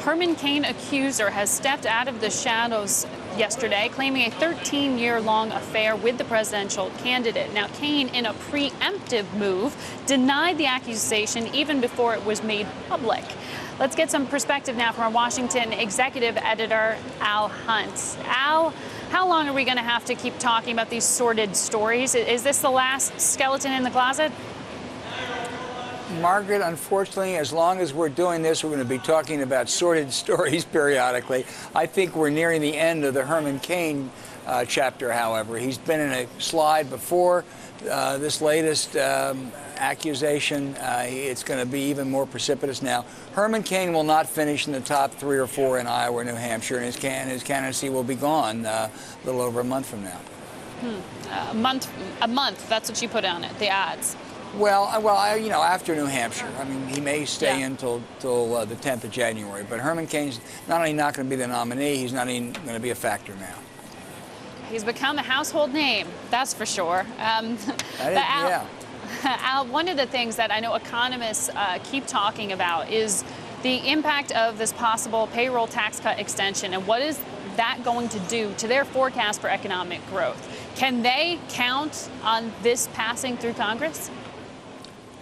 Herman Cain accuser has stepped out of the shadows yesterday, claiming a 13-year-long affair with the presidential candidate. Now, Cain, in a preemptive move, denied the accusation even before it was made public. Let's get some perspective now from our Washington executive editor, Al Hunt. Al, how long are we going to have to keep talking about these sordid stories? Is this the last skeleton in the closet? Margaret, unfortunately, as long as we're doing this, we're going to be talking about sordid stories periodically. I think we're nearing the end of the Herman Cain chapter, however. He's been in a slide before. This latest accusation, it's going to be even more precipitous now. Herman Cain will not finish in the top 3 or 4 in Iowa or New Hampshire, and his candidacy will be gone a little over a month from now. A month, that's what you put on it, the odds. Well, after New Hampshire. I mean, he may stay until the 10th of January. But Herman Cain's not only not going to be the nominee, he's not even going to be a factor now. He's become a household name, that's for sure. Al, one of the things that I know economists keep talking about is the impact of this possible payroll tax cut extension, and what is that going to do to their forecast for economic growth? Can they count on this passing through Congress?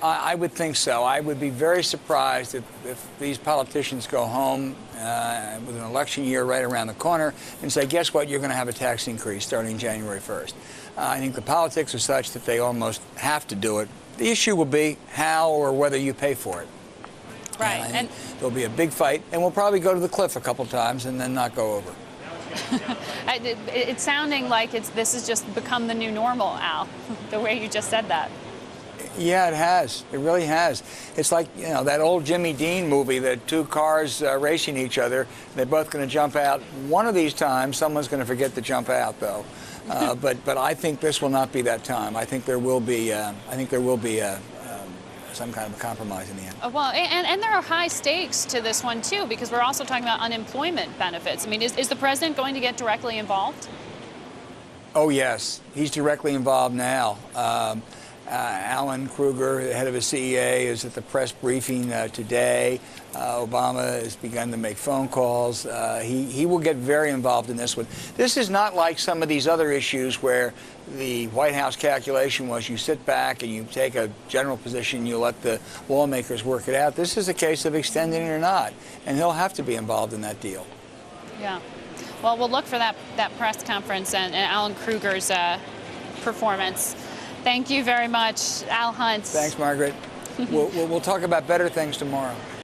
I would think so. I would be very surprised if these politicians go home with an election year right around the corner and say, guess what, you're going to have a tax increase starting January 1st. I think the politics are such that they almost have to do it. The issue will be how or whether you pay for it. Right. And there'll be a big fight, and we'll probably go to the cliff a couple times and then not go over. It's sounding like this has just become the new normal, Al, the way you just said that. Yeah, it has. It really has. It's like, that old Jimmy Dean movie, the 2 cars racing each other. They're both going to jump out. One of these times, someone's going to forget to jump out, though. But I think this will not be that time. I think there will be some kind of a compromise in the end. Well, and there are high stakes to this one, too, because we're also talking about unemployment benefits. I mean, is the president going to get directly involved? Oh, yes. He's directly involved now. Alan Kruger, the head of the CEA, is at the press briefing today. Obama has begun to make phone calls. He will get very involved in this one. This is not like some of these other issues where the White House calculation was you sit back and you take a general position, you let the lawmakers work it out. This is a case of extending it or not, and he'll have to be involved in that deal. Yeah. Well, we'll look for that press conference and Alan Kruger's performance. Thank you very much, Al Hunt. Thanks, Margaret. We'll talk about better things tomorrow.